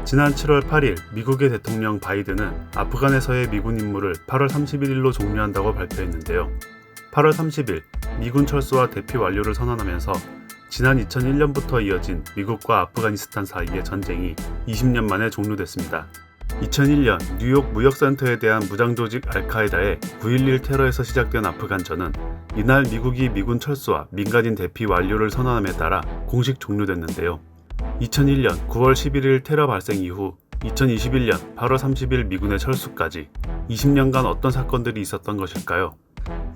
지난 7월 8일 미국의 대통령 바이든은 아프간에서의 미군 임무를 8월 31일로 종료한다고 발표했는데요. 8월 30일 미군 철수와 대피 완료를 선언하면서 지난 2001년부터 이어진 미국과 아프가니스탄 사이의 전쟁이 20년 만에 종료됐습니다. 2001년 뉴욕 무역센터에 대한 무장조직 알카에다의 9.11 테러에서 시작된 아프간전은 이날 미국이 미군 철수와 민간인 대피 완료를 선언함에 따라 공식 종료됐는데요. 2001년 9월 11일 테러 발생 이후 2021년 8월 30일 미군의 철수까지 20년간 어떤 사건들이 있었던 것일까요?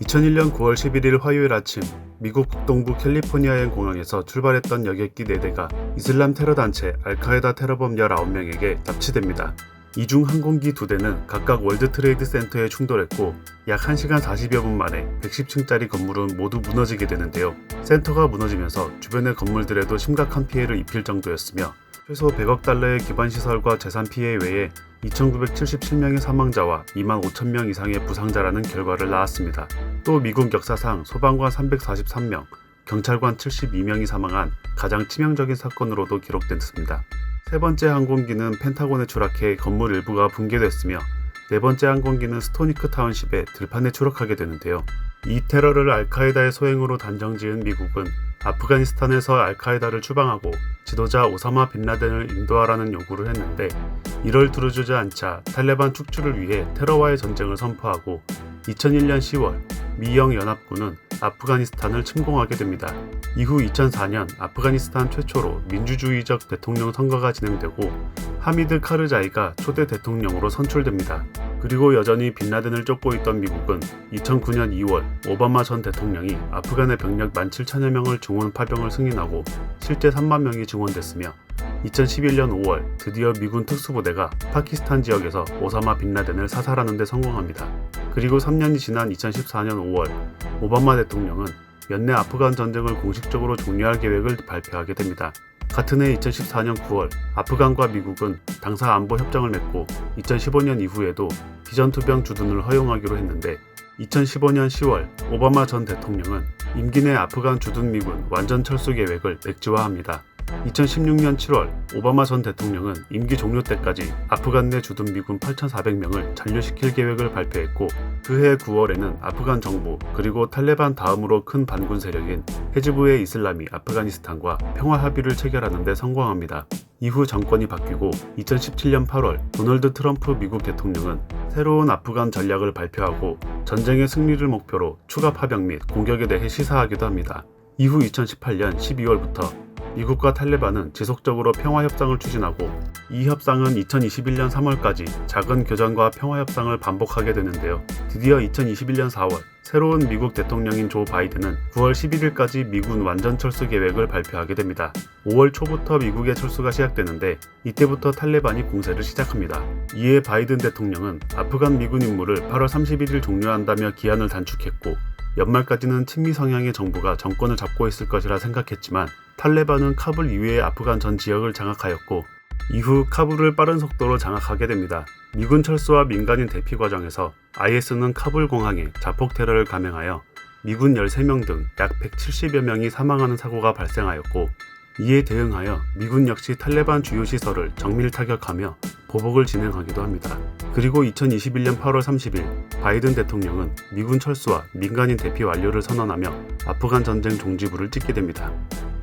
2001년 9월 11일 화요일 아침 미국 북동부 캘리포니아행 공항에서 출발했던 여객기 4대가 이슬람 테러 단체 알카에다 테러범 19명에게 납치됩니다. 이 중 항공기 2대는 각각 월드 트레이드 센터에 충돌했고 약 1시간 40여 분 만에 110층짜리 건물은 모두 무너지게 되는데요. 센터가 무너지면서 주변의 건물들에도 심각한 피해를 입힐 정도였으며 최소 100억 달러의 기반시설과 재산 피해 외에 2,977명의 사망자와 2만 5천 명 이상의 부상자라는 결과를 낳았습니다. 또 미국 역사상 소방관 343명, 경찰관 72명이 사망한 가장 치명적인 사건으로도 기록됐습니다. 세 번째 항공기는 펜타곤에 추락해 건물 일부가 붕괴됐으며 네 번째 항공기는 스토니크 타운십의 들판에 추락하게 되는데요. 이 테러를 알카에다의 소행으로 단정지은 미국은 아프가니스탄에서 알카에다를 추방하고 지도자 오사마 빈라덴을 인도하라는 요구를 했는데 이를 들어주지 않자 탈레반 축출을 위해 테러와의 전쟁을 선포하고 2001년 10월 미영 연합군은 아프가니스탄을 침공하게 됩니다. 이후 2004년 아프가니스탄 최초로 민주주의적 대통령 선거가 진행되고 하미드 카르자이가 초대 대통령으로 선출됩니다. 그리고 여전히 빈라덴을 쫓고 있던 미국은 2009년 2월 오바마 전 대통령이 아프간의 병력 17,000여 명을 증원 파병을 승인하고 실제 3만 명이 증원됐으며 2011년 5월 드디어 미군 특수부대가 파키스탄 지역에서 오사마 빈라덴을 사살하는 데 성공합니다. 그리고 3년이 지난 2014년 5월 오바마 대통령은 연내 아프간 전쟁을 공식적으로 종료할 계획을 발표하게 됩니다. 같은 해 2014년 9월 아프간과 미국은 당사 안보 협정을 맺고 2015년 이후에도 비전투병 주둔을 허용하기로 했는데 2015년 10월 오바마 전 대통령은 임기 내 아프간 주둔 미군 완전 철수 계획을 백지화합니다. 2016년 7월 오바마 전 대통령은 임기 종료 때까지 아프간 내 주둔 미군 8,400명을 잔류시킬 계획을 발표했고 그해 9월에는 아프간 정부 그리고 탈레반 다음으로 큰 반군 세력인 헤즈부의 이슬람이 아프가니스탄과 평화 합의를 체결하는 데 성공합니다. 이후 정권이 바뀌고 2017년 8월 도널드 트럼프 미국 대통령은 새로운 아프간 전략을 발표하고 전쟁의 승리를 목표로 추가 파병 및 공격에 대해 시사하기도 합니다. 이후 2018년 12월부터 미국과 탈레반은 지속적으로 평화협상을 추진하고 이 협상은 2021년 3월까지 작은 교전과 평화협상을 반복하게 되는데요. 드디어 2021년 4월 새로운 미국 대통령인 조 바이든은 9월 11일까지 미군 완전 철수 계획을 발표하게 됩니다. 5월 초부터 미국의 철수가 시작되는데 이때부터 탈레반이 공세를 시작합니다. 이에 바이든 대통령은 아프간 미군 임무를 8월 31일 종료한다며 기한을 단축했고 연말까지는 친미 성향의 정부가 정권을 잡고 있을 것이라 생각했지만 탈레반은 카불 이외의 아프간 전 지역을 장악하였고 이후 카불을 빠른 속도로 장악하게 됩니다. 미군 철수와 민간인 대피 과정에서 IS는 카불 공항에 자폭 테러를 감행하여 미군 13명 등 약 170여 명이 사망하는 사고가 발생하였고 이에 대응하여 미군 역시 탈레반 주요 시설을 정밀 타격하며 보복을 진행하기도 합니다. 그리고 2021년 8월 30일 바이든 대통령은 미군 철수와 민간인 대피 완료를 선언하며 아프간 전쟁 종지부를 찍게 됩니다.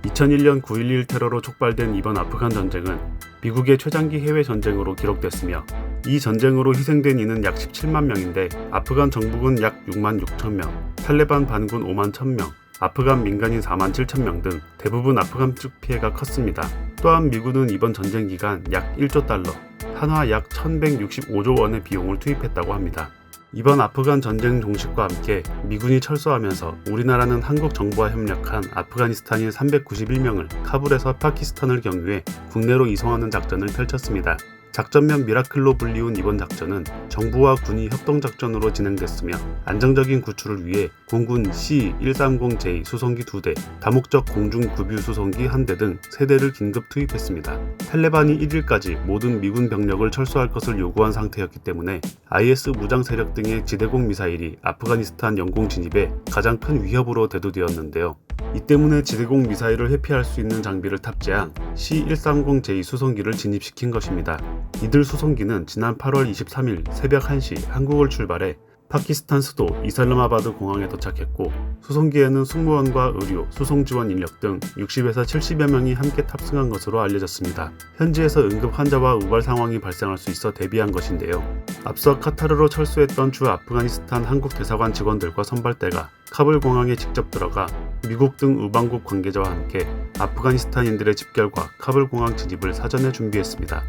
2001년 9.11 테러로 촉발된 이번 아프간 전쟁은 미국의 최장기 해외 전쟁으로 기록됐으며 이 전쟁으로 희생된 이는 약 17만 명인데 아프간 정부군 약 6만 6천 명, 탈레반 반군 5만 1,000명, 아프간 민간인 4만 7천 명 등 대부분 아프간 쪽 피해가 컸습니다. 또한 미군은 이번 전쟁 기간 약 1조 달러, 한화 약 1,165조 원의 비용을 투입했다고 합니다. 이번 아프간 전쟁 종식과 함께 미군이 철수하면서 우리나라는 한국 정부와 협력한 아프가니스탄인 391명을 카불에서 파키스탄을 경유해 국내로 이송하는 작전을 펼쳤습니다. 작전명 미라클로 불리운 이번 작전은 정부와 군이 협동작전으로 진행됐으며 안정적인 구출을 위해 공군 C-130J 수송기 2대, 다목적 공중급유 수송기 1대 등 3대를 긴급 투입했습니다. 탈레반이 1일까지 모든 미군 병력을 철수할 것을 요구한 상태였기 때문에 IS 무장 세력 등의 지대공 미사일이 아프가니스탄 영공 진입에 가장 큰 위협으로 대두되었는데요. 이 때문에 지대공 미사일을 회피할 수 있는 장비를 탑재한 C-130J 수송기를 진입시킨 것입니다. 이들 수송기는 지난 8월 23일 새벽 1시 한국을 출발해 파키스탄 수도 이슬라마바드 공항에 도착했고, 수송기에는 승무원과 의료, 수송 지원 인력 등 60에서 70여 명이 함께 탑승한 것으로 알려졌습니다. 현지에서 응급 환자와 우발 상황이 발생할 수 있어 대비한 것인데요. 앞서 카타르로 철수했던 주 아프가니스탄 한국 대사관 직원들과 선발대가 카불 공항에 직접 들어가 미국 등 우방국 관계자와 함께 아프가니스탄인들의 집결과 카불 공항 진입을 사전에 준비했습니다.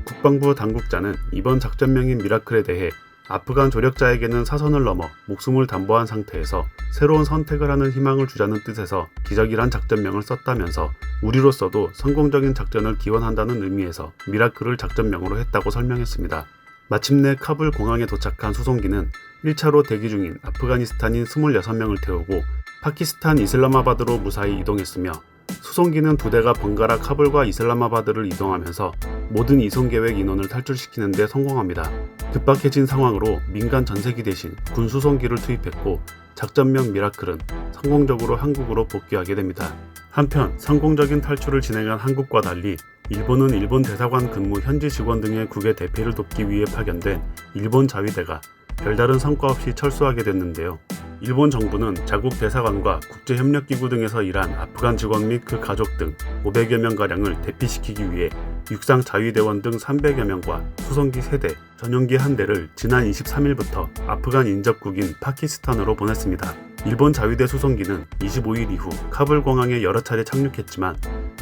국방부 당국자는 이번 작전명인 미라클에 대해 아프간 조력자에게는 사선을 넘어 목숨을 담보한 상태에서 새로운 선택을 하는 희망을 주자는 뜻에서 기적이란 작전명을 썼다면서 우리로서도 성공적인 작전을 기원한다는 의미에서 미라클을 작전명으로 했다고 설명했습니다. 마침내 카불 공항에 도착한 수송기는 1차로 대기 중인 아프가니스탄인 26명을 태우고 파키스탄 이슬라마바드로 무사히 이동했으며, 수송기는 2대가 번갈아 카불과 이슬라마바드를 이동하면서 모든 이송계획 인원을 탈출시키는 데 성공합니다. 급박해진 상황으로 민간 전세기 대신 군 수송기를 투입했고, 작전명 미라클은 성공적으로 한국으로 복귀하게 됩니다. 한편 성공적인 탈출을 진행한 한국과 달리 일본은 일본 대사관 근무 현지 직원 등의 국외 대피를 돕기 위해 파견된 일본 자위대가 별다른 성과 없이 철수하게 됐는데요. 일본 정부는 자국 대사관과 국제협력기구 등에서 일한 아프간 직원 및 그 가족 등 500여 명가량을 대피시키기 위해 육상 자위대원 등 300여 명과 수송기 3대, 전용기 1대를 지난 23일부터 아프간 인접국인 파키스탄으로 보냈습니다. 일본 자위대 수송기는 25일 이후 카불 공항에 여러 차례 착륙했지만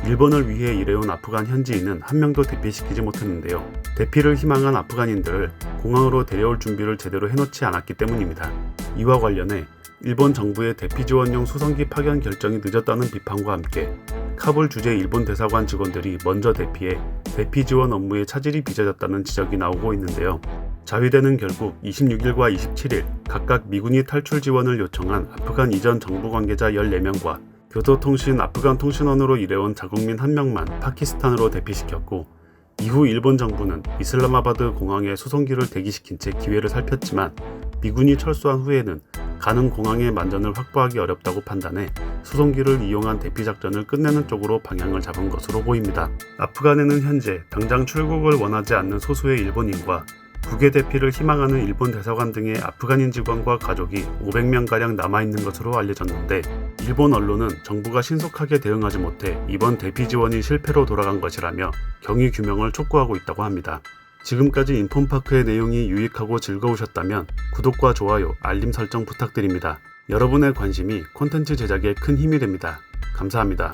일본을 위해 일해온 아프간 현지인은 한 명도 대피시키지 못했는데요. 대피를 희망한 아프간인들을 공항으로 데려올 준비를 제대로 해놓지 않았기 때문입니다. 이와 관련해 일본 정부의 대피 지원용 수송기 파견 결정이 늦었다는 비판과 함께 카불 주재 일본 대사관 직원들이 먼저 대피해 대피 지원 업무에 차질이 빚어졌다는 지적이 나오고 있는데요. 자위대는 결국 26일과 27일 각각 미군이 탈출 지원을 요청한 아프간 이전 정부 관계자 14명과 교도통신 아프간 통신원으로 일해온 자국민 1명만 파키스탄으로 대피시켰고, 이후 일본 정부는 이슬라마바드 공항에 수송기를 대기시킨 채 기회를 살폈지만 미군이 철수한 후에는 가는 공항의 만전을 확보하기 어렵다고 판단해 수송기를 이용한 대피 작전을 끝내는 쪽으로 방향을 잡은 것으로 보입니다. 아프간에는 현재 당장 출국을 원하지 않는 소수의 일본인과 국외 대피를 희망하는 일본 대사관 등의 아프간인 직원과 가족이 500명가량 남아있는 것으로 알려졌는데, 일본 언론은 정부가 신속하게 대응하지 못해 이번 대피 지원이 실패로 돌아간 것이라며 경위 규명을 촉구하고 있다고 합니다. 지금까지 인폼파크의 내용이 유익하고 즐거우셨다면 구독과 좋아요, 알림 설정 부탁드립니다. 여러분의 관심이 콘텐츠 제작에 큰 힘이 됩니다. 감사합니다.